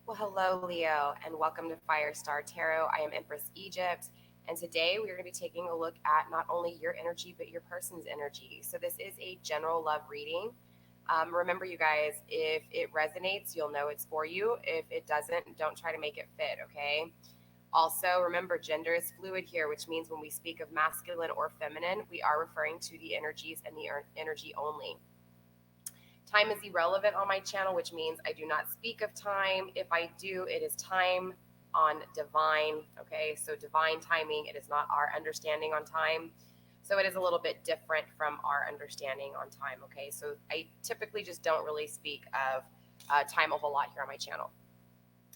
Well, hello, Leo, and welcome to Firestar Tarot. I am Empress Egypt, and today we are going to be taking a look at not only your energy, but your person's energy. So, this is a general love reading. Remember, you guys, if it resonates, you'll know it's for you. If it doesn't, don't try to make it fit, okay? Also, remember, gender is fluid here, which means when we speak of masculine or feminine, we are referring to the energies and the energy only. Time is irrelevant on my channel, which means I do not speak of time. If I do, it is time on divine. Okay, so divine timing, it is not our understanding on time. So it is a little bit different from our understanding on time. Okay, so I typically just don't really speak of time a whole lot here on my channel.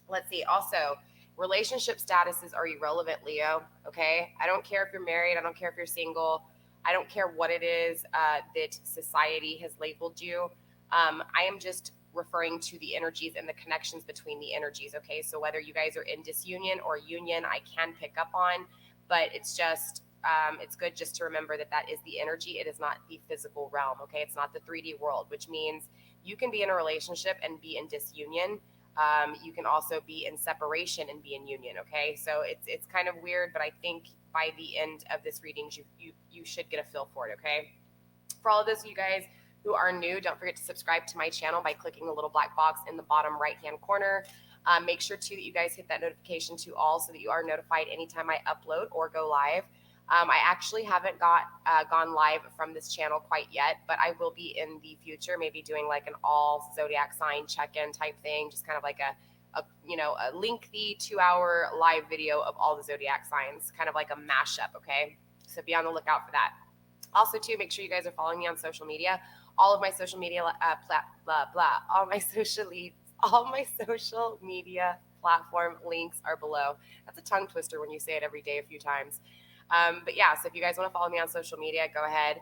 Let's see. Also, relationship statuses are irrelevant, Leo. Okay, I don't care if you're married, I don't care if you're single, I don't care what it is that society has labeled you. I am just referring to the energies and the connections between the energies. Okay, so whether you guys are in disunion or union, I can pick up on, but it's good just to remember that that is the energy. It is not the physical realm. Okay, it's not the 3D world, which means you can be in a relationship and be in disunion. You can also be in separation and be in union. Okay, so it's kind of weird, but I think by the end of this reading, you should get a feel for it. Okay, for all of those of you guys who are new, don't forget to subscribe to my channel by clicking the little black box in the bottom right hand corner. Make sure too that you guys hit that notification to all so that you are notified anytime I upload or go live. I actually haven't gone live from this channel quite yet, but I will be in the future, maybe doing like an all zodiac sign check-in type thing, just kind of like a lengthy 2-hour live video of all the zodiac signs, kind of like a mashup. Okay, so be on the lookout for that. Also, too, make sure you guys are following me on social media. All of my social media, all my social media platform links are below. That's a tongue twister when you say it every day a few times. But yeah, so if you guys want to follow me on social media, go ahead.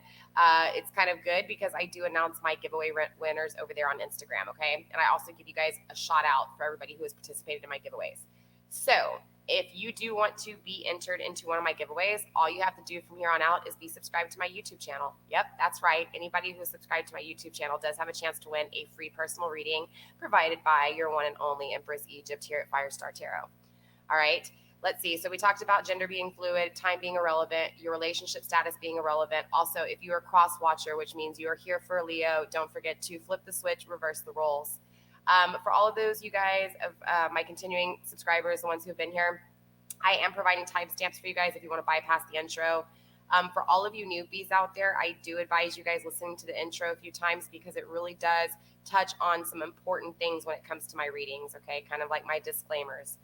It's kind of good because I do announce my giveaway winners over there on Instagram, okay? And I also give you guys a shout out for everybody who has participated in my giveaways. So if you do want to be entered into one of my giveaways, all you have to do from here on out is be subscribed to my YouTube channel. Yep, that's right. Anybody who is subscribed to my YouTube channel does have a chance to win a free personal reading provided by your one and only Empress Egypt here at Firestar Tarot. All right. Let's see. So we talked about gender being fluid, time being irrelevant, your relationship status being irrelevant. Also, if you are a cross watcher, which means you are here for a Leo, don't forget to flip the switch, reverse the roles. For all of those you guys of my continuing subscribers, the ones who have been here, I am providing timestamps for you guys if you want to bypass the intro. For all of you newbies out there, I do advise you guys listening to the intro a few times because it really does touch on some important things when it comes to my readings, okay? Kind of like my disclaimers.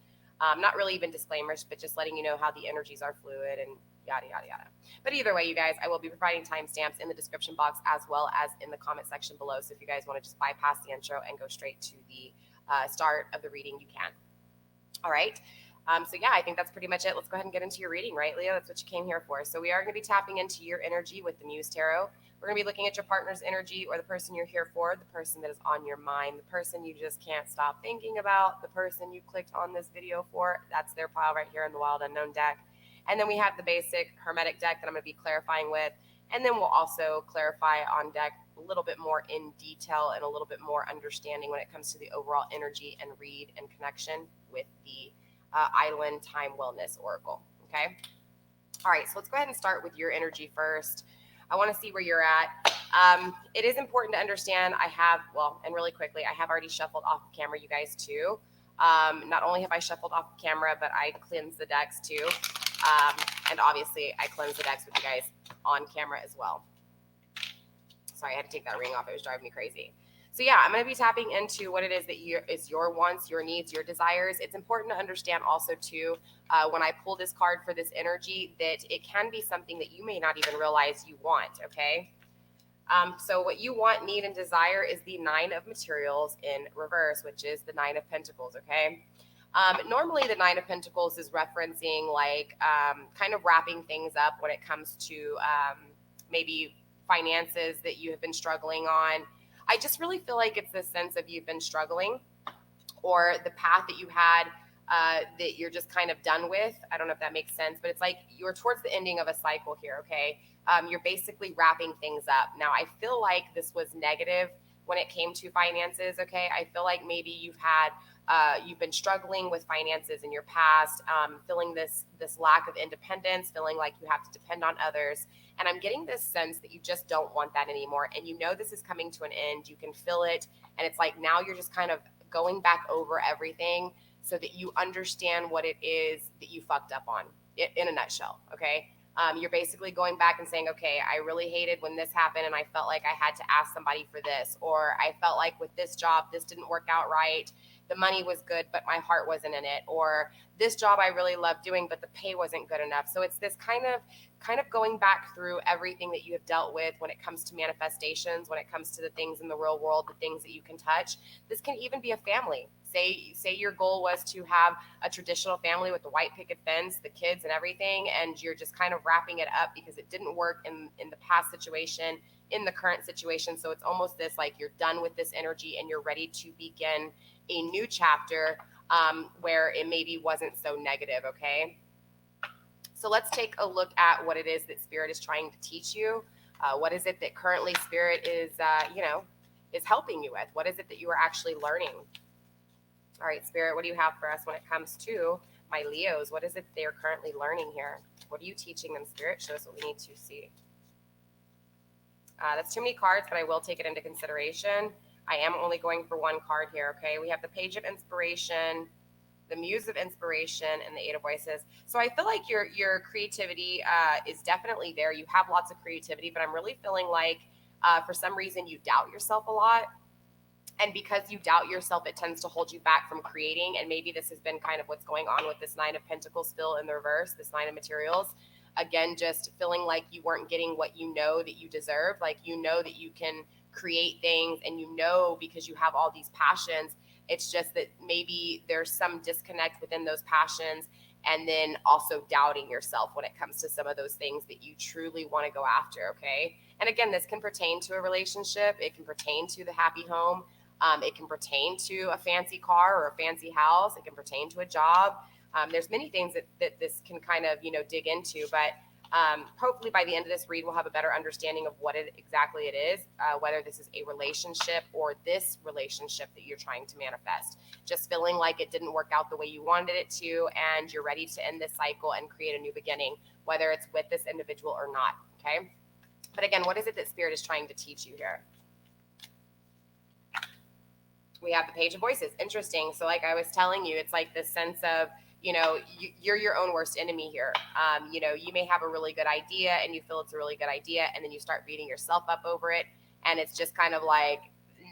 Not really even disclaimers, but just letting you know how the energies are fluid and yada, yada, yada. But either way, you guys, I will be providing timestamps in the description box as well as in the comment section below. So if you guys want to just bypass the intro and go straight to the start of the reading, you can. All right. So yeah, I think that's pretty much it. Let's go ahead and get into your reading, right, Leo? That's what you came here for. So we are going to be tapping into your energy with the Muse Tarot. We're going to be looking at your partner's energy or the person you're here for, the person that is on your mind, the person you just can't stop thinking about, the person you clicked on this video for. That's their pile right here in the Wild Unknown deck. And then we have the basic Hermetic deck that I'm going to be clarifying with. And then we'll also clarify on deck a little bit more in detail and a little bit more understanding when it comes to the overall energy and read and connection with the Island Time Wellness Oracle. Okay. All right. So let's go ahead and start with your energy first. I want to see where you're at. It is important to understand and really quickly, I have already shuffled off camera, you guys, too. Not only have I shuffled off camera, but I cleansed the decks, too. And obviously, I cleansed the decks with you guys on camera as well. Sorry, I had to take that ring off. It was driving me crazy. So yeah, I'm going to be tapping into what it is that is your wants, your needs, your desires. It's important to understand also too, when I pull this card for this energy, that it can be something that you may not even realize you want, okay? So what you want, need, and desire is the 9 of Materials in reverse, which is the 9 of Pentacles, okay? Normally the 9 of Pentacles is referencing like kind of wrapping things up when it comes to maybe finances that you have been struggling on. I just really feel like it's this sense of you've been struggling or the path that you had that you're just kind of done with. I don't know if that makes sense, but it's like you're towards the ending of a cycle here, okay? You're basically wrapping things up. Now, I feel like this was negative when it came to finances. Okay, I feel like maybe you've been struggling with finances in your past, feeling this lack of independence, feeling like you have to depend on others. And I'm getting this sense that you just don't want that anymore. And you know this is coming to an end. You can feel it. And it's like now you're just kind of going back over everything so that you understand what it is that you fucked up on, in a nutshell. Okay. You're basically going back and saying, okay, I really hated when this happened and I felt like I had to ask somebody for this, or I felt like with this job, this didn't work out right. The money was good, but my heart wasn't in it. Or this job I really loved doing, but the pay wasn't good enough. So it's this kind of going back through everything that you have dealt with when it comes to manifestations, when it comes to the things in the real world, the things that you can touch. This can even be a family. Say your goal was to have a traditional family with the white picket fence, the kids and everything, and you're just kind of wrapping it up because it didn't work in the past situation, in the current situation. So it's almost this like you're done with this energy and you're ready to begin a new chapter, where it maybe wasn't so negative. Okay. So let's take a look at what it is that Spirit is trying to teach you. What is it that currently Spirit is helping you with? What is it that you are actually learning? All right, Spirit, what do you have for us when it comes to my Leos? What is it they are currently learning here? What are you teaching them, Spirit? Show us what we need to see. That's too many cards, but I will take it into consideration. I am only going for one card here, okay? We have the Page of Inspiration, the Muse of Inspiration, and the Eight of Voices. So I feel like your creativity is definitely there. You have lots of creativity, but I'm really feeling like for some reason you doubt yourself a lot. And because you doubt yourself, it tends to hold you back from creating. And maybe this has been kind of what's going on with this Nine of Pentacles still in the reverse, this Nine of Materials. Again, just feeling like you weren't getting what you know that you deserve. Like you know that you can create things, and you know because you have all these passions. It's just that maybe there's some disconnect within those passions, and then also doubting yourself when it comes to some of those things that you truly want to go after. Okay. And again, this can pertain to a relationship. It can pertain to the happy home. It can pertain to a fancy car or a fancy house. It can pertain to a job. There's many things that this can kind of, dig into, but hopefully by the end of this read, we'll have a better understanding of what exactly it is, whether this is a relationship or this relationship that you're trying to manifest. Just feeling like it didn't work out the way you wanted it to, and you're ready to end this cycle and create a new beginning, whether it's with this individual or not, okay? But again, what is it that Spirit is trying to teach you here? We have the Page of Voices. Interesting. So like I was telling you, it's like this sense of, you're your own worst enemy here. You may have a really good idea and you feel it's a really good idea, and then you start beating yourself up over it. And it's just kind of like,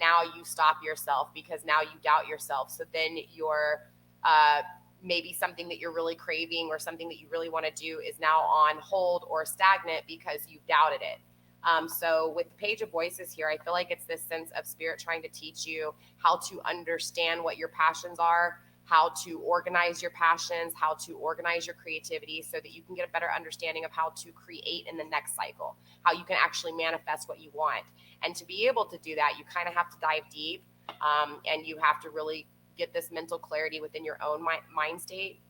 now you stop yourself because now you doubt yourself. So then you're, maybe something that you're really craving or something that you really want to do is now on hold or stagnant because you doubted it. So with the Page of Voices here, I feel like it's this sense of Spirit trying to teach you how to understand what your passions are, how to organize your passions, how to organize your creativity so that you can get a better understanding of how to create in the next cycle, how you can actually manifest what you want. And to be able to do that, you kind of have to dive deep, and you have to really get this mental clarity within your own mind state,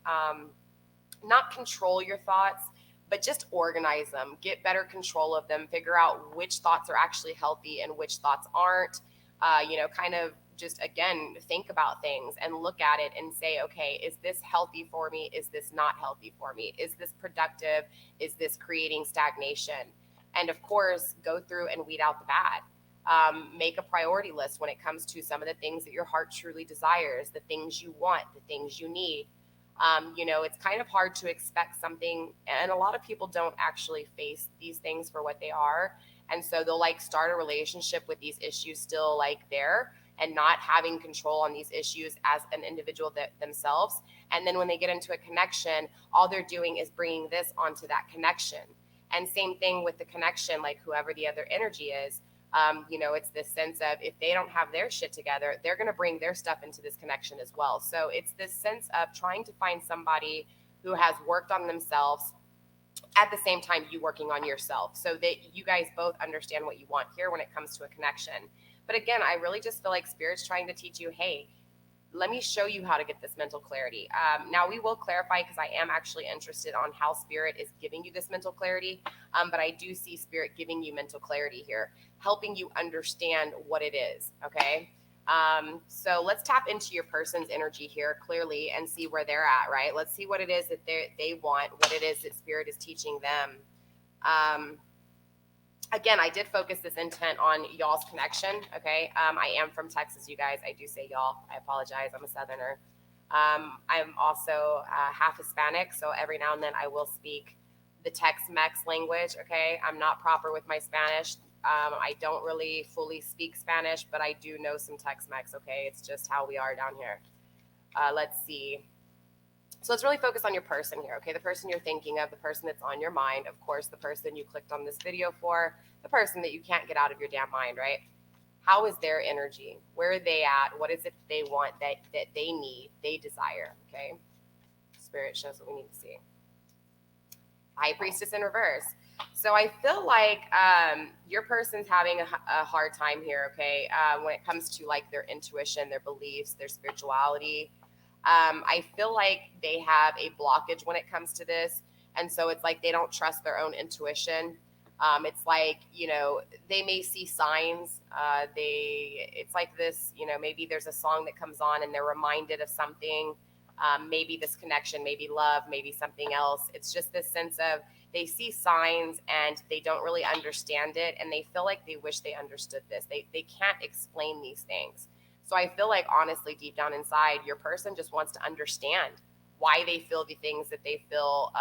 not control your thoughts, but just organize them, get better control of them, figure out which thoughts are actually healthy and which thoughts aren't, kind of just, again, think about things and look at it and say, okay, is this healthy for me? Is this not healthy for me? Is this productive? Is this creating stagnation? And of course, go through and weed out the bad. Make a priority list when it comes to some of the things that your heart truly desires, the things you want, the things you need. It's kind of hard to expect something, and a lot of people don't actually face these things for what they are. And so they'll start a relationship with these issues still there and not having control on these issues as an individual themselves. And then when they get into a connection, all they're doing is bringing this onto that connection. And same thing with the connection, whoever the other energy is. It's this sense of if they don't have their shit together, they're going to bring their stuff into this connection as well. So it's this sense of trying to find somebody who has worked on themselves at the same time you working on yourself, so that you guys both understand what you want here when it comes to a connection. But again, I really just feel like Spirit's trying to teach you, hey, let me show you how to get this mental clarity. Now we will clarify, because I am actually interested on how Spirit is giving you this mental clarity. But I do see Spirit giving you mental clarity here, helping you understand what it is. Okay. So let's tap into your person's energy here clearly and see where they're at, right? Let's see what it is that they want, what it is that Spirit is teaching them. Again, I did focus this intent on y'all's connection, okay? I am from Texas, you guys. I do say y'all. I apologize. I'm a Southerner. I'm also half Hispanic, so every now and then I will speak the Tex-Mex language, okay? I'm not proper with my Spanish. I don't really fully speak Spanish, but I do know some Tex-Mex, okay? It's just how we are down here. Let's see. So let's really focus on your person here, okay? The person you're thinking of, the person that's on your mind, of course, the person you clicked on this video for, the person that you can't get out of your damn mind, right? How is their energy? Where are they at? What is it they want, that they need, they desire, okay? Spirit shows what we need to see. High Priestess in reverse. So I feel like your person's having a hard time here, okay? When it comes to like their intuition, their beliefs, their spirituality. I feel like they have a blockage when it comes to this. And so it's like they don't trust their own intuition. It's like, you know, they may see signs. It's like this, you know, maybe there's a song that comes on and they're reminded of something. Maybe this connection, maybe love, maybe something else. It's just this sense of they see signs and they don't really understand it. And they feel like they wish they understood this. They can't explain these things. So I feel like, honestly, deep down inside, your person just wants to understand why they feel the things that they feel,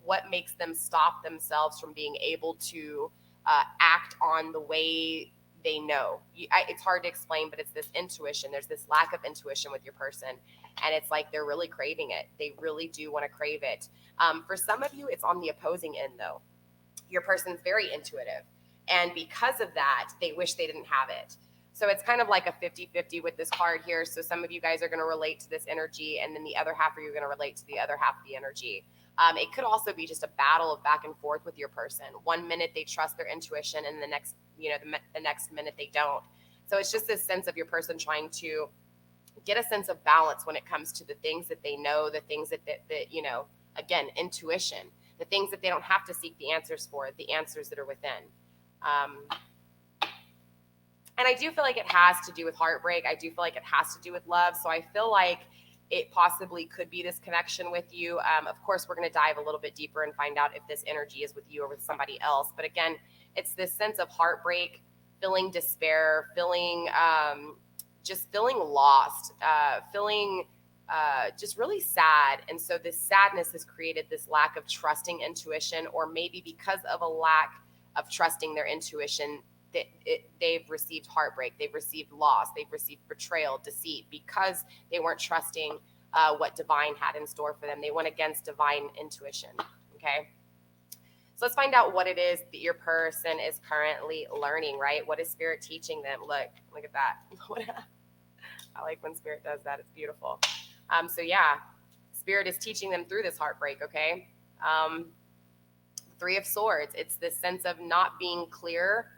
what makes them stop themselves from being able to act on the way they know. It's hard to explain, but it's this intuition. There's this lack of intuition with your person, and it's like they're really craving it. They really do want to crave it. For some of you, it's on the opposing end, though. Your person's very intuitive, and because of that, they wish they didn't have it. So it's kind of like a 50-50 with this card here. So some of you guys are going to relate to this energy, and then the other half of you are going to relate to the other half of the energy. It could also be just a battle of back and forth with your person. One minute they trust their intuition, and the next, you know, the next minute they don't. So it's just this sense of your person trying to get a sense of balance when it comes to the things that they know, the things that you know, again, intuition, the things that they don't have to seek the answers for, the answers that are within. And I do feel like it has to do with heartbreak. I do feel like it has to do with love. So I feel like it possibly could be this connection with you. Of course, we're going to dive a little bit deeper and find out if this energy is with you or with somebody else. But again, it's this sense of heartbreak, feeling despair, feeling just feeling lost, feeling just really sad. And so this sadness has created this lack of trusting intuition, or maybe because of a lack of trusting their intuition, they've received heartbreak, they've received loss, they've received betrayal, deceit, because they weren't trusting what divine had in store for them. They went against divine intuition. Okay. So let's find out what it is that your person is currently learning, right? What is Spirit teaching them? Look at that. I like when Spirit does that. It's beautiful. So yeah, Spirit is teaching them through this heartbreak. Okay. Three of Swords. It's this sense of not being clear.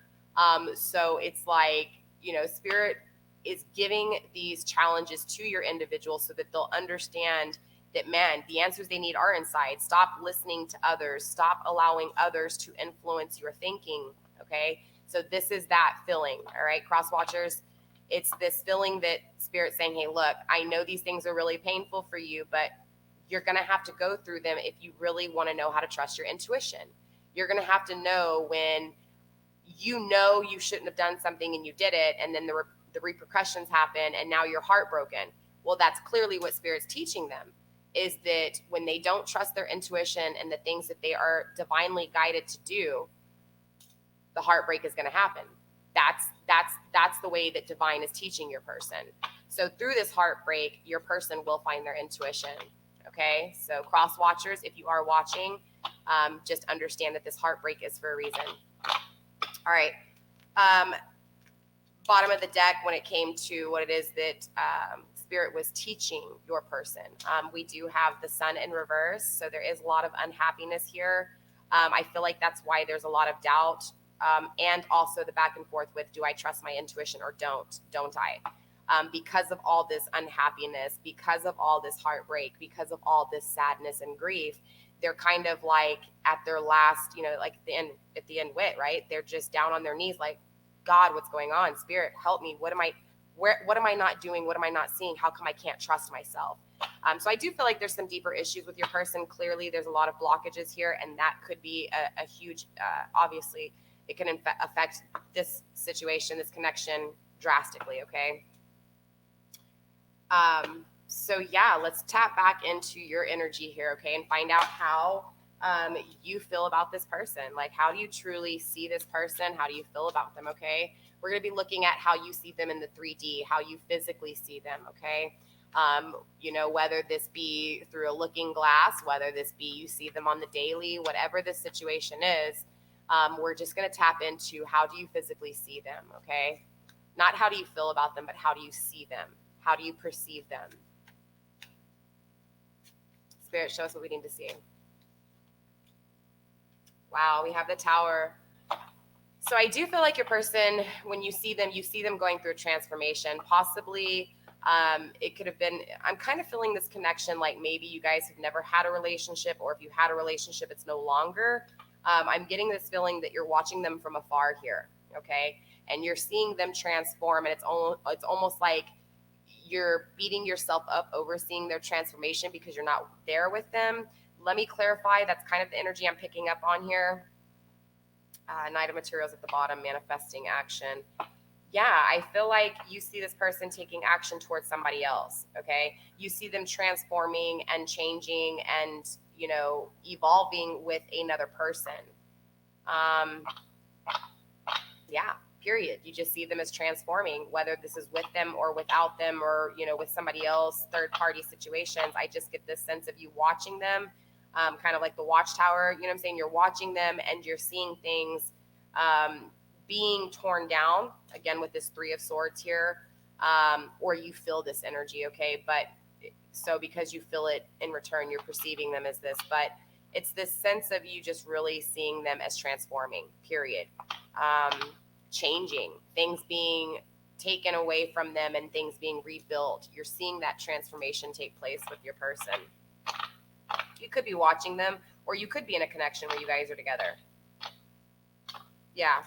So it's like, you know, Spirit is giving these challenges to your individual so that they'll understand that, man, the answers they need are inside. Stop listening to others. Stop allowing others to influence your thinking. Okay. So this is that feeling. All right. Cross watchers. It's this feeling that Spirit's saying, hey, look, I know these things are really painful for you, but you're going to have to go through them if you really want to know how to trust your intuition. You're going to have to know when you know you shouldn't have done something and you did it, and then the repercussions happen and now you're heartbroken. Well, that's clearly what Spirit's teaching them, is that when they don't trust their intuition and the things that they are divinely guided to do, the heartbreak is going to happen. That's the way that divine is teaching your person. So through this heartbreak, your person will find their intuition. Okay. So cross watchers, if you are watching, just understand that this heartbreak is for a reason. All right. Bottom of the deck, when it came to what it is that Spirit was teaching your person, we do have the Sun in reverse. So there is a lot of unhappiness here. I feel like that's why there's a lot of doubt. And also the back and forth with, do I trust my intuition or don't I? because of all this unhappiness, because of all this heartbreak, because of all this sadness and grief. They're kind of like at their last, like at the end wit, right? They're just down on their knees like, God, what's going on? Spirit, help me. What am I not doing? What am I not seeing? How come I can't trust myself? So I do feel like there's some deeper issues with your person. Clearly, there's a lot of blockages here, and that could be a huge, obviously, it can affect this situation, this connection drastically, okay? So yeah, let's tap back into your energy here, okay, and find out how you feel about this person. Like, how do you truly see this person? How do you feel about them, okay? We're going to be looking at how you see them in the 3D, how you physically see them, okay? Whether this be through a looking glass, whether this be you see them on the daily, whatever the situation is, we're just going to tap into how do you physically see them, okay? Not how do you feel about them, but how do you see them? How do you perceive them? Spirit, show us what we need to see. Wow, we have the Tower. So I do feel like your person, when you see them going through a transformation. Possibly, it could have been, I'm kind of feeling this connection like maybe you guys have never had a relationship, or if you had a relationship, it's no longer. I'm getting this feeling that you're watching them from afar here, okay? And you're seeing them transform, and it's almost like you're beating yourself up over seeing their transformation because you're not there with them. Let me clarify. That's kind of the energy I'm picking up on here. Knight of Materials at the bottom, manifesting action. Yeah, I feel like you see this person taking action towards somebody else, okay? You see them transforming and changing and, evolving with another person. Yeah, period. You just see them as transforming, whether this is with them or without them, or, with somebody else, third-party situations. I just get this sense of you watching them, kind of like the watchtower, you know what I'm saying? You're watching them and you're seeing things being torn down, again, with this Three of Swords here, or you feel this energy, okay? But so because you feel it in return, you're perceiving them as this, but it's this sense of you just really seeing them as transforming, period. Changing, things being taken away from them and things being rebuilt. You're seeing that transformation take place with your person. You could be watching them, or you could be in a connection where you guys are together. Yeah.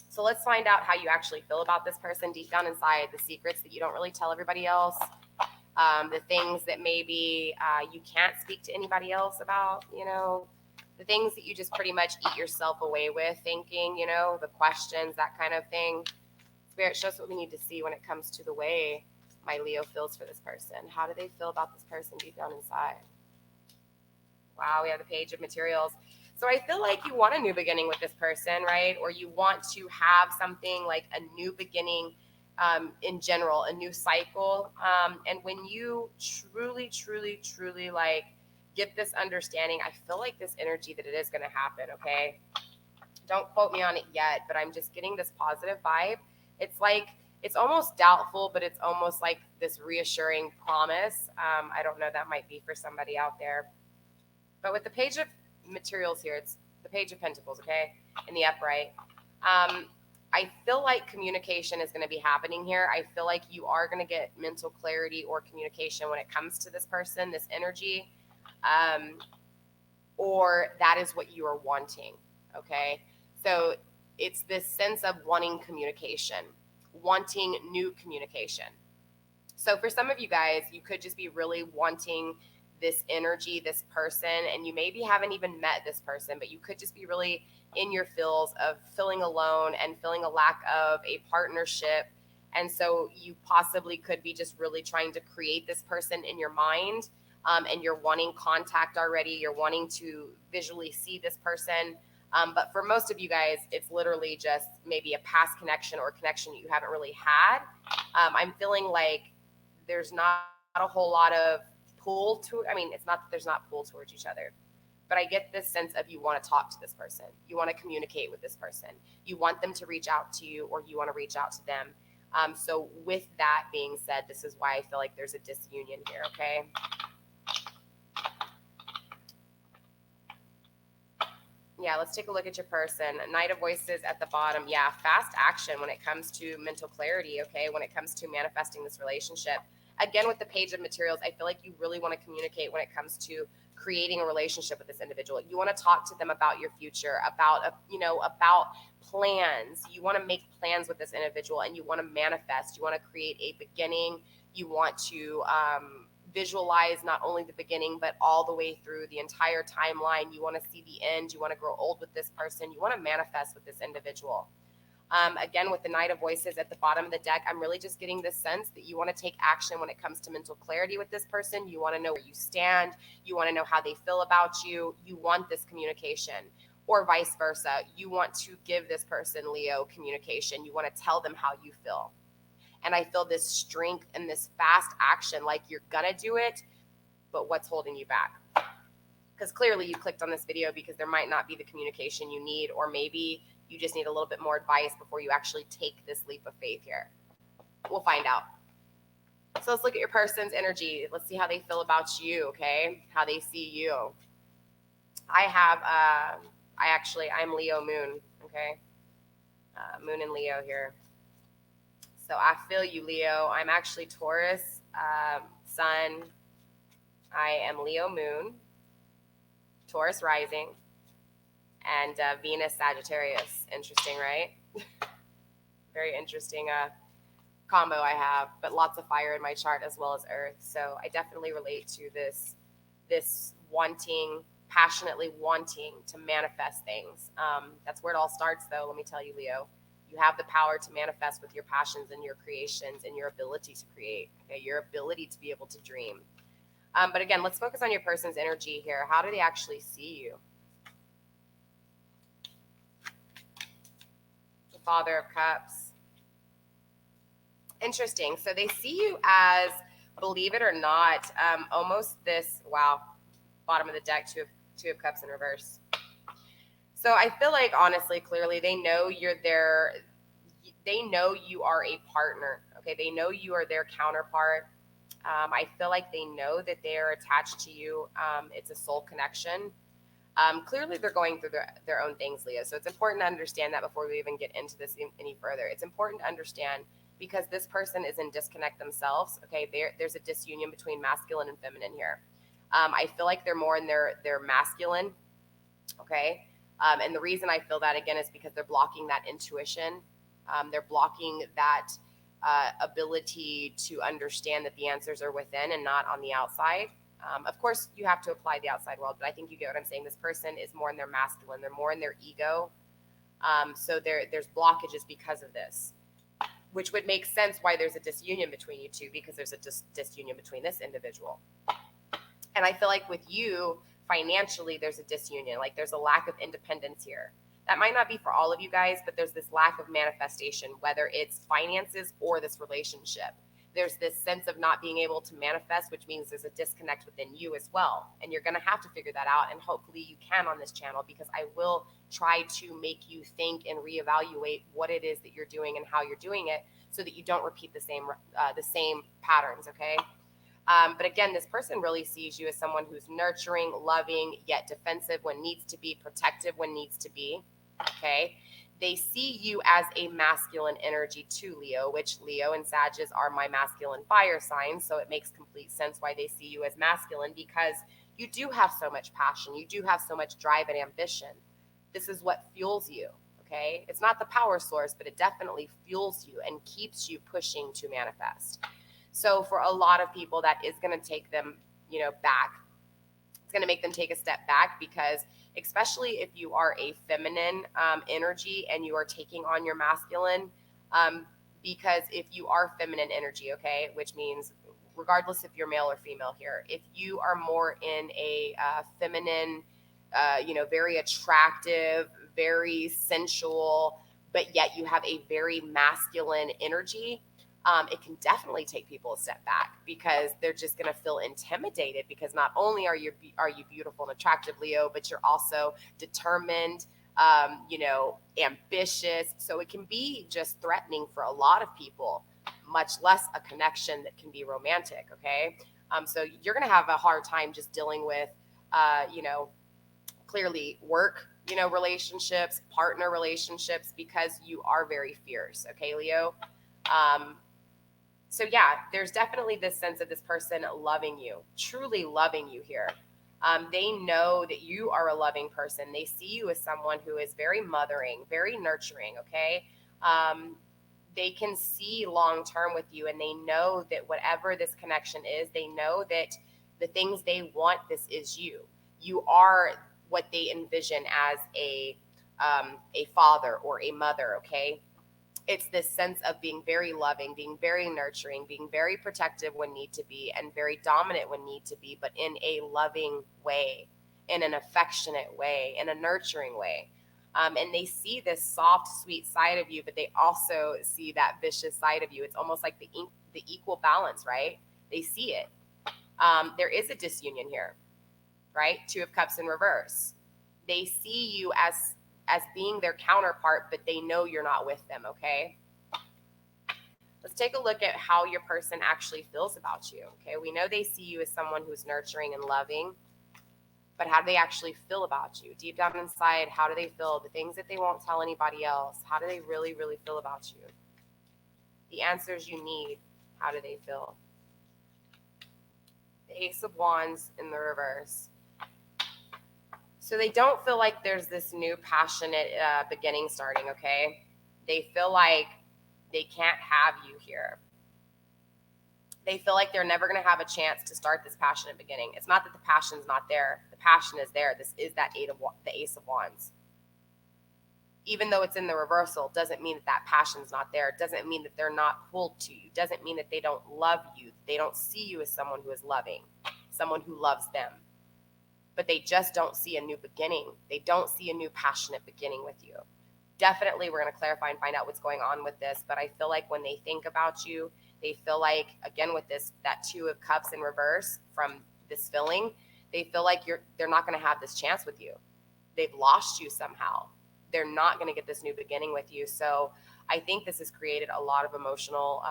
So let's find out how you actually feel about this person deep down inside, the secrets that you don't really tell everybody else, the things that maybe you can't speak to anybody else about, the things that you just pretty much eat yourself away with thinking, the questions, that kind of thing. Spirit, show us what we need to see when it comes to the way my Leo feels for this person. How do they feel about this person deep down inside? Wow, we have the Page of Materials. So I feel like you want a new beginning with this person, right? Or you want to have something like a new beginning in general, a new cycle. And when you truly, truly, truly like get this understanding, I feel like this energy that it is going to happen, okay? Don't quote me on it yet, but I'm just getting this positive vibe. It's like, it's almost doubtful, but it's almost like this reassuring promise. I don't know, that might be for somebody out there. But with the Page of Materials here, it's the Page of Pentacles, okay, in the upright. I feel like communication is going to be happening here. I feel like you are going to get mental clarity or communication when it comes to this person, this energy, or that is what you are wanting, okay? So it's this sense of wanting communication, wanting new communication. So for some of you guys, you could just be really wanting this energy, this person, and you maybe haven't even met this person, but you could just be really in your feels of feeling alone and feeling a lack of a partnership. And so you possibly could be just really trying to create this person in your mind, and you're wanting contact already. You're wanting to visually see this person. But for most of you guys, it's literally just maybe a past connection or a connection that you haven't really had. I'm feeling like there's not a whole lot of pull to, I mean, it's not that there's not pull towards each other, but I get this sense of you want to talk to this person. You want to communicate with this person. You want them to reach out to you, or you want to reach out to them. So with that being said, this is why I feel like there's a disunion here, okay? Yeah, let's take a look at your person. Knight of Voices at the bottom. Yeah, fast action when it comes to mental clarity, okay? When it comes to manifesting this relationship. Again, with the Page of Materials, I feel like you really want to communicate when it comes to creating a relationship with this individual. You want to talk to them about your future, about about plans. You want to make plans with this individual, and you want to manifest. You want to create a beginning. You want to visualize not only the beginning, but all the way through the entire timeline. You want to see the end. You want to grow old with this person. You want to manifest with this individual. Again, with the Knight of Voices at the bottom of the deck, I'm really just getting this sense that you want to take action when it comes to mental clarity with this person. You want to know where you stand. You want to know how they feel about you. You want this communication, or vice versa. You want to give this person, Leo, communication. You want to tell them how you feel. And I feel this strength and this fast action, like you're going to do it, but what's holding you back? Because clearly you clicked on this video because there might not be the communication you need, or maybe you just need a little bit more advice before you actually take this leap of faith here. We'll find out. So let's look at your person's energy. Let's see how they feel about you, okay? How they see you. I'm Leo Moon, okay? Moon and Leo here. So I feel you, Leo. I'm actually Taurus, Sun. I am Leo Moon, Taurus rising, and Venus Sagittarius. Interesting, right? Very interesting combo I have, but lots of fire in my chart as well as Earth. So I definitely relate to this wanting, passionately wanting to manifest things. That's where it all starts, though. Let me tell you, Leo. You have the power to manifest with your passions and your creations and your ability to create, okay? Your ability to be able to dream. But again, let's focus on your person's energy here. How do they actually see you? The Father of Cups. Interesting. So they see you as, believe it or not, almost this, wow, bottom of the deck, two of Cups in reverse. So I feel like, honestly, clearly, they know you're there. They know you are a partner. Okay, they know you are their counterpart. I feel like they know that they are attached to you. It's a soul connection. Clearly, they're going through their own things, Leo. So it's important to understand that before we even get into this any further. It's important to understand because this person is in disconnect themselves. Okay, there's a disunion between masculine and feminine here. I feel like they're more in their masculine. Okay. And the reason I feel that, again, is because they're blocking that intuition. They're blocking that ability to understand that the answers are within and not on the outside. Of course, you have to apply the outside world, but I think you get what I'm saying. This person is more in their masculine. They're more in their ego. So there's blockages because of this, which would make sense why there's a disunion between you two, because there's a disunion between this individual. And I feel like with you, financially, there's a disunion. Like there's a lack of independence here. That might not be for all of you guys, but there's this lack of manifestation, whether it's finances or this relationship. There's this sense of not being able to manifest, which means there's a disconnect within you as well. And you're going to have to figure that out. And hopefully you can on this channel, because I will try to make you think and reevaluate what it is that you're doing and how you're doing it, so that you don't repeat the same patterns, okay? But again, this person really sees you as someone who's nurturing, loving, yet defensive when needs to be, protective when needs to be, okay? They see you as a masculine energy too, Leo, which Leo and Sagittarius are my masculine fire signs. So it makes complete sense why they see you as masculine, because you do have so much passion. You do have so much drive and ambition. This is what fuels you, okay? It's not the power source, but it definitely fuels you and keeps you pushing to manifest. So for a lot of people, that is going to take them, back. It's going to make them take a step back, because especially if you are a feminine energy and you are taking on your masculine, because if you are feminine energy, okay, which means regardless if you're male or female here, if you are more in a feminine, very attractive, very sensual, but yet you have a very masculine energy, it can definitely take people a step back, because they're just going to feel intimidated, because not only are you beautiful and attractive, Leo, but you're also determined, ambitious. So it can be just threatening for a lot of people, much less a connection that can be romantic. Okay. So you're going to have a hard time just dealing with, clearly work, relationships, partner relationships, because you are very fierce. Okay, Leo. So yeah, there's definitely this sense of this person loving you, truly loving you here. They know that you are a loving person. They see you as someone who is very mothering, very nurturing. Okay. They can see long term with you, and they know that whatever this connection is, they know that the things they want, this is you. You are what they envision as a father or a mother. Okay. It's this sense of being very loving, being very nurturing, being very protective when need to be, and very dominant when need to be, but in a loving way, in an affectionate way, in a nurturing way. And they see this soft, sweet side of you, but they also see that vicious side of you. It's almost like the equal balance, right? They see it. There is a disunion here, right? Two of Cups in reverse. They see you as being their counterpart, but they know you're not with them. Okay. Let's take a look at how your person actually feels about you. Okay. We know they see you as someone who's nurturing and loving, but how do they actually feel about you? Deep down inside, how do they feel? The things that they won't tell anybody else, how do they really, really feel about you? The answers you need, how do they feel? The Ace of Wands in the reverse. So they don't feel like there's this new passionate beginning starting, okay? They feel like they can't have you here. They feel like they're never going to have a chance to start this passionate beginning. It's not that the passion's not there. The passion is there. This is the Ace of Wands. Even though it's in the reversal, doesn't mean that passion's not there. It doesn't mean that they're not pulled to you. It doesn't mean that they don't love you. They don't see you as someone who is loving, someone who loves them. But they just don't see a new beginning. They don't see a new passionate beginning with you. Definitely, we're going to clarify and find out what's going on with this. But I feel like when they think about you, they feel like, again, with that Two of Cups in reverse from this feeling, they feel like they're not going to have this chance with you. They've lost you somehow. They're not going to get this new beginning with you. So I think this has created a lot of emotional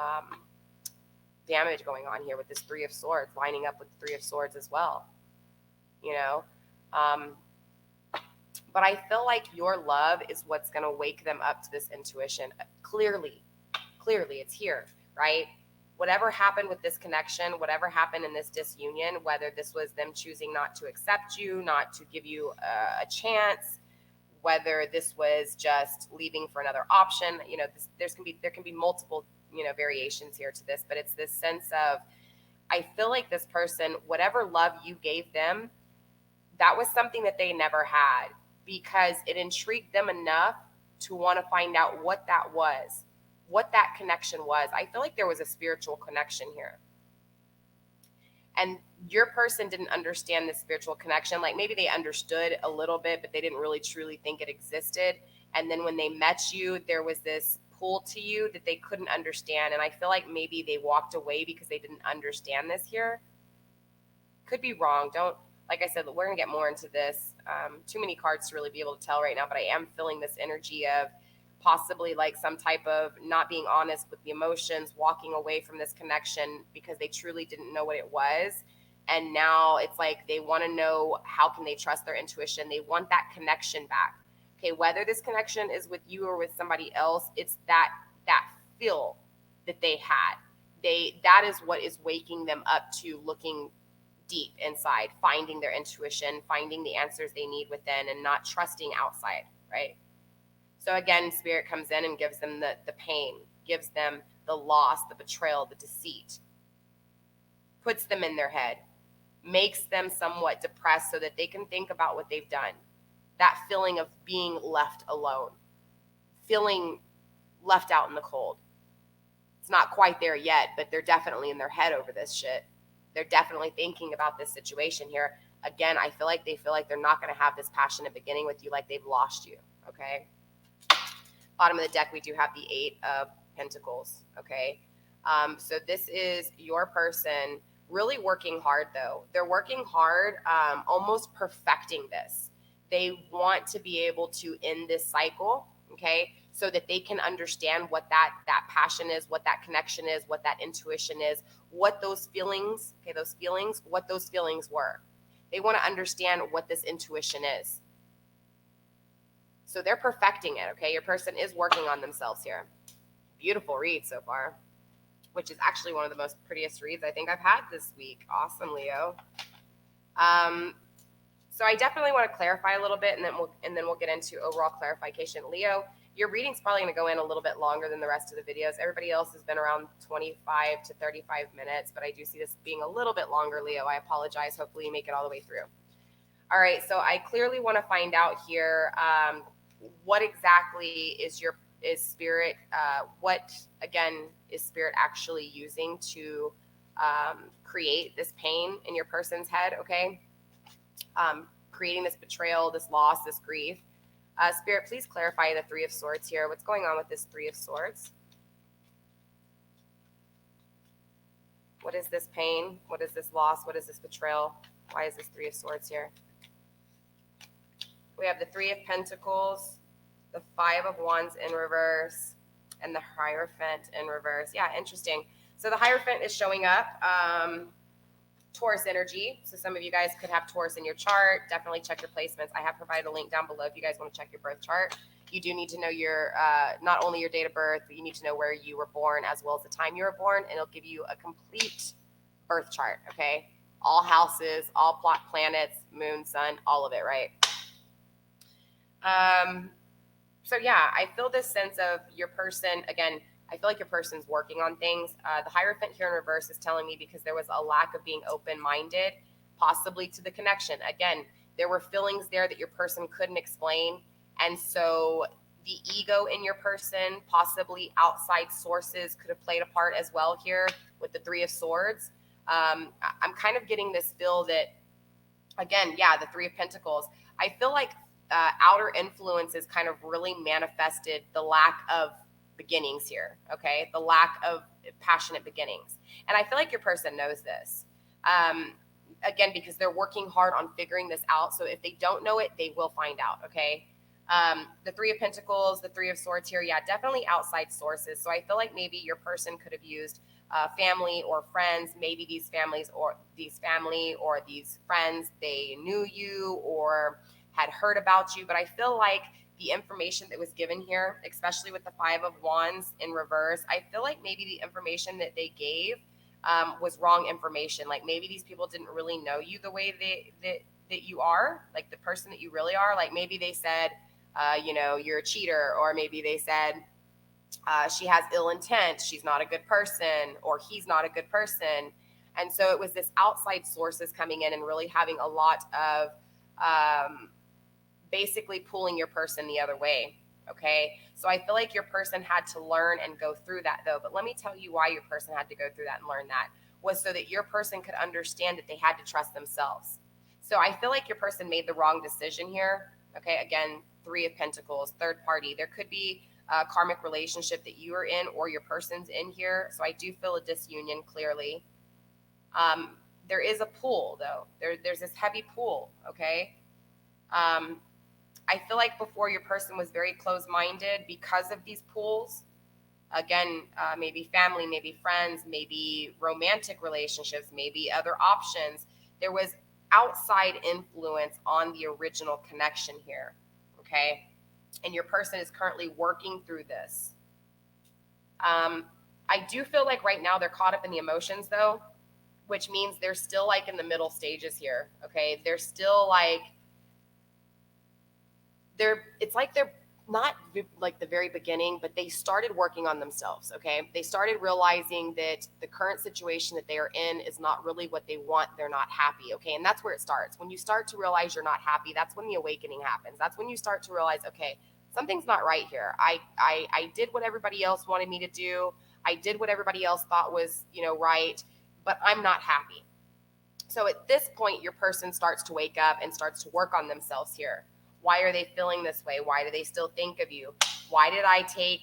damage going on here with this Three of Swords, lining up with the Three of Swords as well. But I feel like your love is what's going to wake them up to this intuition. Clearly, it's here, right? Whatever happened with this connection, whatever happened in this disunion, whether this was them choosing not to accept you, not to give you a chance, whether this was just leaving for another option, there can be multiple, variations here to this, but it's this sense of, I feel like this person, whatever love you gave them, that was something that they never had, because it intrigued them enough to want to find out what that was, what that connection was. I feel like there was a spiritual connection here. And your person didn't understand the spiritual connection. Like maybe they understood a little bit, but they didn't really truly think it existed. And then when they met you, there was this pull to you that they couldn't understand. And I feel like maybe they walked away because they didn't understand this here. Could be wrong. Like I said, we're going to get more into this. Too many cards to really be able to tell right now, but I am feeling this energy of possibly like some type of not being honest with the emotions, walking away from this connection because they truly didn't know what it was. And now it's like they want to know, how can they trust their intuition? They want that connection back. Okay, whether this connection is with you or with somebody else, it's that feel that they had. That is what is waking them up to looking deep inside, finding their intuition, finding the answers they need within, and not trusting outside, right? So again, Spirit comes in and gives them the pain, gives them the loss, the betrayal, the deceit, puts them in their head, makes them somewhat depressed so that they can think about what they've done. That feeling of being left alone, feeling left out in the cold. It's not quite there yet, but they're definitely in their head over this shit. They're definitely thinking about this situation here. Again, I feel like they feel like they're not going to have this passionate beginning with you, like they've lost you, okay? Bottom of the deck, we do have the Eight of Pentacles, okay? So this is your person really working hard, though. They're working hard, almost perfecting this. They want to be able to end this cycle, okay, so that they can understand what that passion is, what that connection is, what that intuition is, what those feelings, what those feelings were. They want to understand what this intuition is. So they're perfecting it, okay? Your person is working on themselves here. Beautiful read so far, which is actually one of the most prettiest reads I think I've had this week. Awesome, Leo. So I definitely want to clarify a little bit, and then we'll get into overall clarification. Leo, your reading's probably going to go in a little bit longer than the rest of the videos. Everybody else has been around 25 to 35 minutes, but I do see this being a little bit longer, Leo. I apologize. Hopefully you make it all the way through. All right, so I clearly want to find out here what exactly is spirit, what again is spirit actually using to create this pain in your person's head, okay? Creating this betrayal, this loss, this grief. Spirit, please clarify the Three of Swords here. What's going on with this Three of Swords? What is this pain? What is this loss? What is this betrayal? Why is this Three of Swords here? We have the Three of Pentacles, the Five of Wands in reverse, and the Hierophant in reverse. Yeah, interesting. So the Hierophant is showing up. Taurus energy. So some of you guys could have Taurus in your chart. Definitely check your placements. I have provided a link down below if you guys want to check your birth chart. You do need to know your not only your date of birth, but you need to know where you were born as well as the time you were born, and it'll give you a complete birth chart, okay? All houses, all plot planets, moon, sun, all of it, right? So yeah, I feel this sense of your person, again, I feel like your person's working on things. The Hierophant here in reverse is telling me because there was a lack of being open-minded, possibly to the connection. Again, there were feelings there that your person couldn't explain. And so the ego in your person, possibly outside sources, could have played a part as well here with the Three of Swords. I'm kind of getting this feel that, again, yeah, the Three of Pentacles. I feel like outer influences kind of really manifested the lack of beginnings here, okay? The lack of passionate beginnings. And I feel like your person knows this. Again, because they're working hard on figuring this out. So if they don't know it, they will find out, okay? The Three of Pentacles, the Three of Swords here, yeah, definitely outside sources. So I feel like maybe your person could have used family or friends. Maybe these family or these friends, they knew you or had heard about you. But I feel like the information that was given here, especially with the Five of Wands in reverse, I feel like maybe the information that they gave was wrong information. Like maybe these people didn't really know you the way that you are, like the person that you really are. Like maybe they said, you're a cheater, or maybe they said she has ill intent, she's not a good person, or he's not a good person. And so it was this outside sources coming in and really having a lot of basically pulling your person the other way. Okay. So I feel like your person had to learn and go through that though. But let me tell you why your person had to go through that and learn that was so that your person could understand that they had to trust themselves. So I feel like your person made the wrong decision here. Okay. Again, Three of Pentacles, third party. There could be a karmic relationship that you are in or your person's in here. So I do feel a disunion clearly. There is a pull though. There's this heavy pull. Okay. I feel like before your person was very closed-minded because of these pulls. Again, maybe family, maybe friends, maybe romantic relationships, maybe other options. There was outside influence on the original connection here, okay? And your person is currently working through this. I do feel like right now they're caught up in the emotions though, which means they're still like in the middle stages here, okay? They're still like, it's like they're not like the very beginning, but they started working on themselves, okay? They started realizing that the current situation that they are in is not really what they want. They're not happy, okay? And that's where it starts. When you start to realize you're not happy, that's when the awakening happens. That's when you start to realize, okay, something's not right here. I did what everybody else wanted me to do. I did what everybody else thought was, right, but I'm not happy. So at this point, your person starts to wake up and starts to work on themselves here. Why are they feeling this way? Why do they still think of you? Why did I take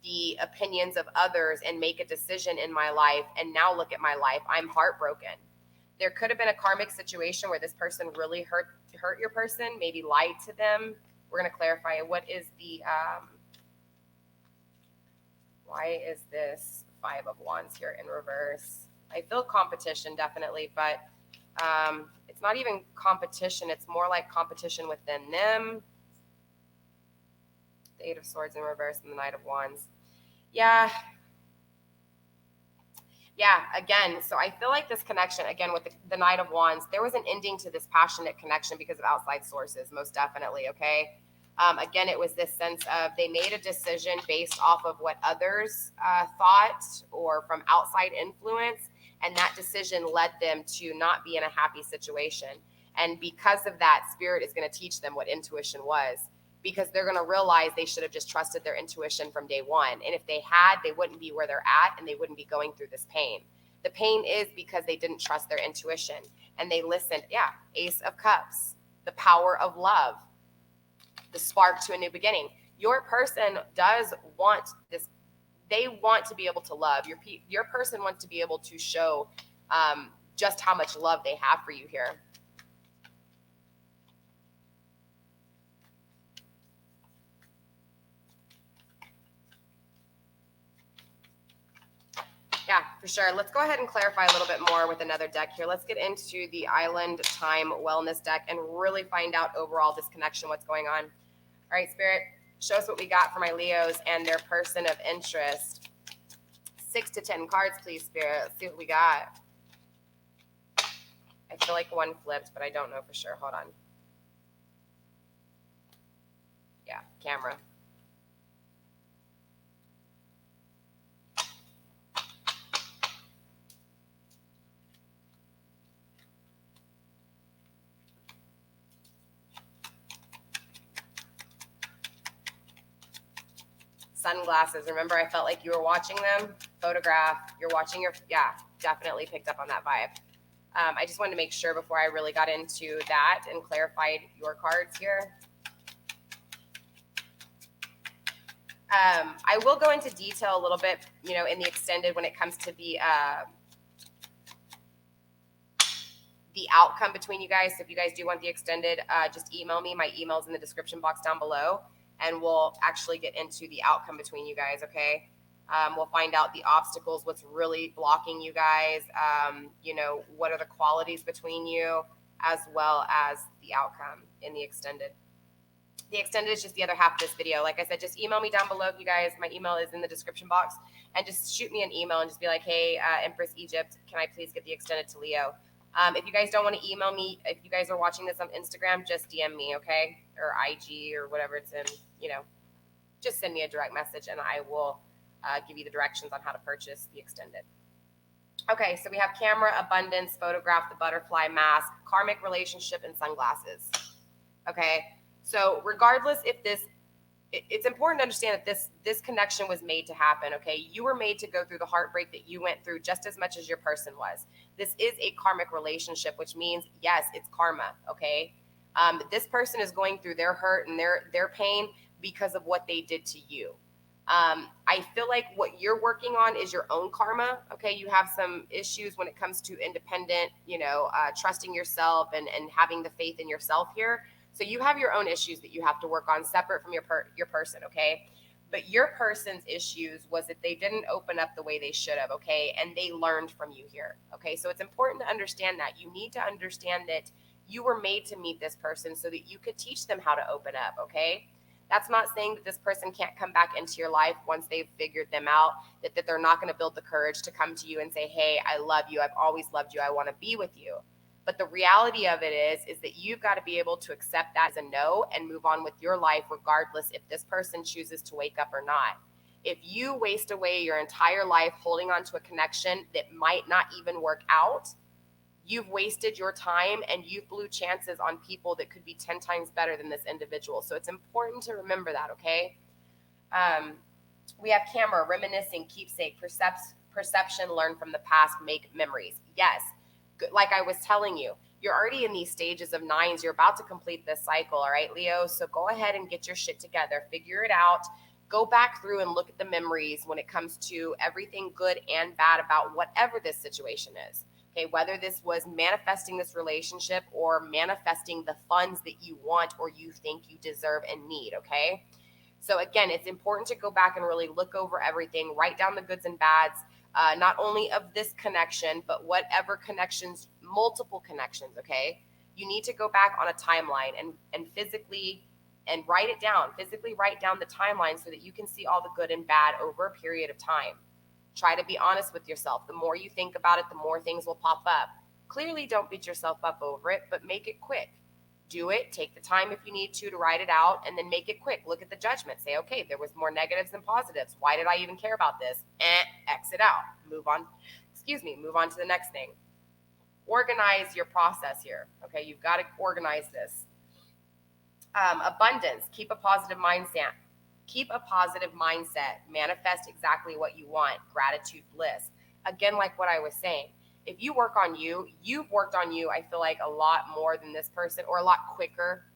the opinions of others and make a decision in my life? And now look at my life. I'm heartbroken. There could have been a karmic situation where this person really hurt your person, maybe lied to them. We're going to clarify what is the, why is this Five of Wands here in reverse? I feel competition definitely, but it's not even competition. It's more like competition within them. The Eight of Swords in reverse and the Knight of Wands. Yeah. Yeah, again, so I feel like this connection, again, with the Knight of Wands, there was an ending to this passionate connection because of outside sources, most definitely, okay? Again, it was this sense of they made a decision based off of what others thought or from outside influence, and that decision led them to not be in a happy situation. And because of that, Spirit is going to teach them what intuition was, because they're going to realize they should have just trusted their intuition from day one. And if they had, they wouldn't be where they're at and they wouldn't be going through this pain. The pain is because they didn't trust their intuition and they listened. Yeah, Ace of Cups, the power of love, the spark to a new beginning. Your person does want this. They want to be able to love. Your person wants to be able to show just how much love they have for you here. Yeah, for sure. Let's go ahead and clarify a little bit more with another deck here. Let's get into the Island Time Wellness deck and really find out overall this connection, what's going on. All right, Spirit, show us what we got for my Leos and their person of interest. 6 to 10 cards, please, Spirit. Let's see what we got. I feel like one flipped, but I don't know for sure. Hold on. Yeah, camera. Sunglasses. Remember, I felt like you were watching them. Photograph. You're watching your, yeah, definitely picked up on that vibe. I just wanted to make sure before I really got into that and clarified your cards here. I will go into detail a little bit, you know, in the extended when it comes to the outcome between you guys. So if you guys do want the extended, just email me. My email's in the description box down below, and we'll actually get into the outcome between you guys, okay? We'll find out the obstacles, what's really blocking you guys, you know, what are the qualities between you, as well as the outcome in the extended. The extended is just the other half of this video. Like I said, just email me down below, you guys. My email is in the description box. And just shoot me an email and just be like, hey, Empress Egypt, can I please get the extended to Leo? If you guys don't want to email me, if you guys are watching this on Instagram, just DM me, okay? Or IG or whatever it's in, you know. Just send me a direct message and I will give you the directions on how to purchase the extended. Okay, so we have camera, abundance, photograph, the butterfly mask, karmic relationship, and sunglasses. Okay, so regardless if this, it's important to understand that this connection was made to happen, okay? You were made to go through the heartbreak that you went through just as much as your person was. This is a karmic relationship, which means, yes, it's karma, okay? This person is going through their hurt and their pain because of what they did to you. I feel like what you're working on is your own karma, okay? You have some issues when it comes to independent, you know, trusting yourself and having the faith in yourself here. So you have your own issues that you have to work on separate from your person, okay? But your person's issues was that they didn't open up the way they should have, okay? And they learned from you here, okay? So it's important to understand that. You need to understand that you were made to meet this person so that you could teach them how to open up, okay? That's not saying that this person can't come back into your life once they've figured them out, that they're not going to build the courage to come to you and say, hey, I love you. I've always loved you. I want to be with you. But the reality of it is that you've got to be able to accept that as a no and move on with your life regardless if this person chooses to wake up or not. If you waste away your entire life holding on to a connection that might not even work out, you've wasted your time and you blew chances on people that could be 10 times better than this individual. So it's important to remember that, okay? We have camera, reminiscing, keepsake, perception, learn from the past, make memories. Yes. Like I was telling you, you're already in these stages of nines. You're about to complete this cycle, all right, Leo? So go ahead and get your shit together. Figure it out. Go back through and look at the memories when it comes to everything good and bad about whatever this situation is. Okay, whether this was manifesting this relationship or manifesting the funds that you want or you think you deserve and need, okay? So again, it's important to go back and really look over everything, write down the goods and bads, not only of this connection, but whatever connections, multiple connections, okay? You need to go back on a timeline and physically and write it down, physically write down the timeline so that you can see all the good and bad over a period of time. Try to be honest with yourself. The more you think about it, the more things will pop up. Clearly, don't beat yourself up over it, but make it quick. Do it. Take the time if you need to write it out, and then make it quick. Look at the judgment. Say, okay, there was more negatives than positives. Why did I even care about this? Exit out. Move on. Move on to the next thing. Organize your process here. Okay, you've got to organize this. Abundance. Keep a positive mindset. Keep a positive mindset. Manifest exactly what you want. Gratitude, bliss. Again, like what I was saying, if you work on you, you've worked on you, I feel like, a lot more than this person, or a lot quicker,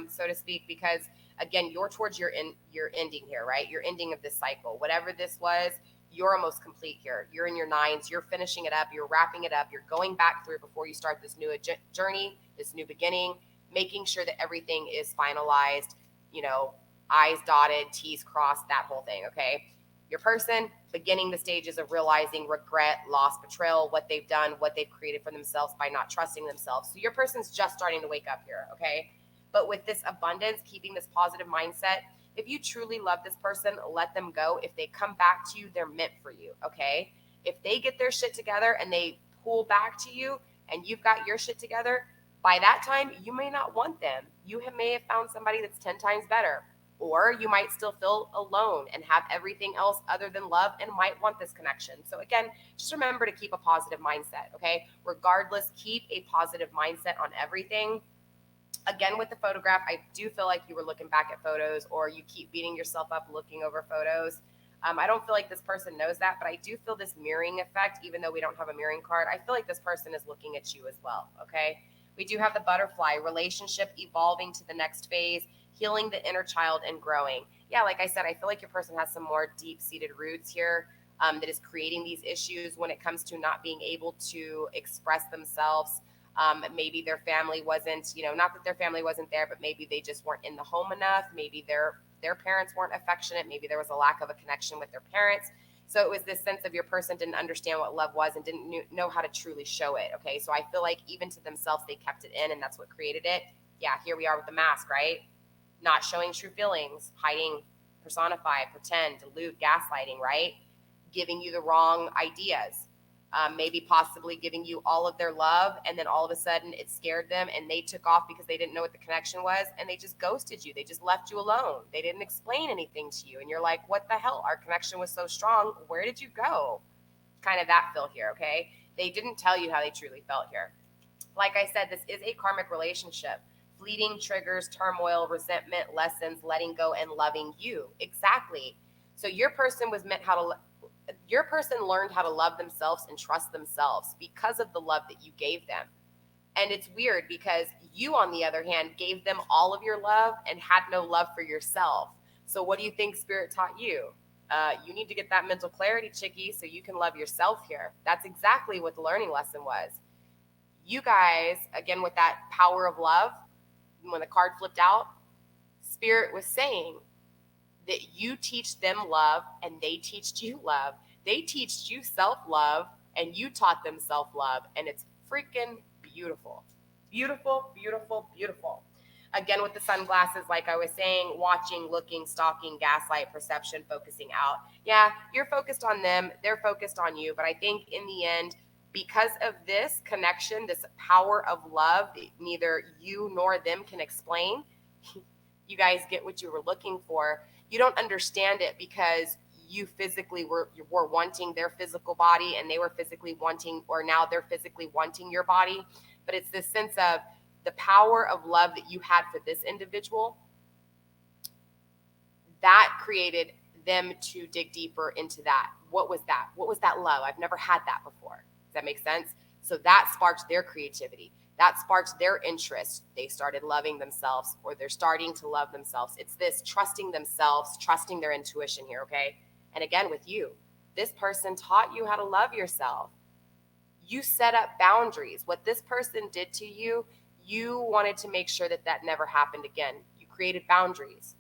so to speak, because again, you're towards your ending here, right? Your ending of this cycle. Whatever this was, you're almost complete here. You're in your 9s. You're finishing it up. You're wrapping it up. You're going back through before you start this new journey, this new beginning, making sure that everything is finalized, I's dotted, T's crossed, that whole thing, okay? Your person beginning the stages of realizing regret, loss, betrayal, what they've done, what they've created for themselves by not trusting themselves. So your person's just starting to wake up here, okay? But with this abundance, keeping this positive mindset, if you truly love this person, let them go. If they come back to you, they're meant for you, okay? If they get their shit together and they pull back to you and you've got your shit together, by that time, you may not want them. You may have found somebody that's 10 times better. Or you might still feel alone and have everything else other than love and might want this connection. So again, just remember to keep a positive mindset, okay? Regardless, keep a positive mindset on everything. Again, with the photograph, I do feel like you were looking back at photos, or you keep beating yourself up looking over photos. I don't feel like this person knows that, but I do feel this mirroring effect, even though we don't have a mirroring card. I feel like this person is looking at you as well, okay? We do have the butterfly, relationship evolving to the next phase, healing the inner child and growing. Yeah, like I said, I feel like your person has some more deep-seated roots here that is creating these issues when it comes to not being able to express themselves. Maybe their family wasn't, not that their family wasn't there, but maybe they just weren't in the home enough. Maybe their parents weren't affectionate. Maybe there was a lack of a connection with their parents. So it was this sense of your person didn't understand what love was and didn't know how to truly show it. Okay, so I feel like even to themselves, they kept it in, and that's what created it. Yeah, here we are with the mask, right? Not showing true feelings, hiding, personify, pretend, delude, gaslighting, right? Giving you the wrong ideas. Maybe possibly giving you all of their love, and then all of a sudden it scared them and they took off because they didn't know what the connection was, and they just ghosted you. They just left you alone. They didn't explain anything to you, and you're like, what the hell? Our connection was so strong. Where did you go? Kind of that feel here, okay? They didn't tell you how they truly felt here. Like I said, this is a karmic relationship. Fleeting triggers, turmoil, resentment, lessons, letting go, and loving you. Exactly. So your person learned how to love themselves and trust themselves because of the love that you gave them. And it's weird because you, on the other hand, gave them all of your love and had no love for yourself. So what do you think Spirit taught you? You need to get that mental clarity, chickie, so you can love yourself here. That's exactly what the learning lesson was. You guys, again, with that power of love, when the card flipped out, Spirit was saying that you teach them love and they teach you love. They teach you self-love and you taught them self-love. And it's freaking beautiful. Beautiful, beautiful, beautiful. Again, with the sunglasses, like I was saying, watching, looking, stalking, gaslight, perception, focusing out. Yeah, you're focused on them. They're focused on you. But I think in the end, because of this connection, this power of love, neither you nor them can explain. You guys get what you were looking for. You don't understand it because you physically were wanting their physical body, and they were physically wanting, or now they're physically wanting your body. But it's this sense of the power of love that you had for this individual that created them to dig deeper into that. What was that? What was that love? I've never had that before. Does that make sense? So that sparked their creativity. That sparked their interest. They started loving themselves, or they're starting to love themselves. It's this trusting themselves, trusting their intuition here, okay? And again, with you, this person taught you how to love yourself. You set up boundaries. What this person did to you, you wanted to make sure that that never happened again. You created boundaries.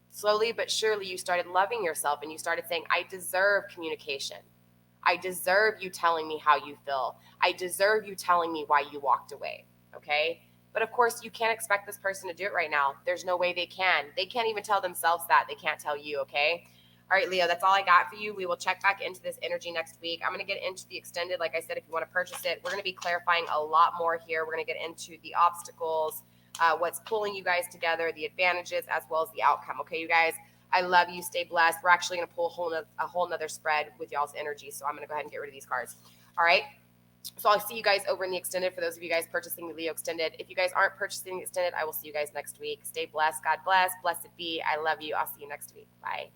Slowly but surely, you started loving yourself, and you started saying, I deserve communication. I deserve you telling me how you feel. I deserve you telling me why you walked away, okay? But of course, you can't expect this person to do it right now. There's no way they can. They can't even tell themselves that. They can't tell you, okay? All right, Leo, that's all I got for you. We will check back into this energy next week. I'm going to get into the extended. Like I said, if you want to purchase it, we're going to be clarifying a lot more here. We're going to get into the obstacles, what's pulling you guys together, the advantages, as well as the outcome. Okay, you guys, I love you. Stay blessed. We're actually going to pull a whole nother spread with y'all's energy. So I'm going to go ahead and get rid of these cards. All right. So I'll see you guys over in the extended for those of you guys purchasing the Leo extended. If you guys aren't purchasing the extended, I will see you guys next week. Stay blessed. God bless. Blessed be. I love you. I'll see you next week. Bye.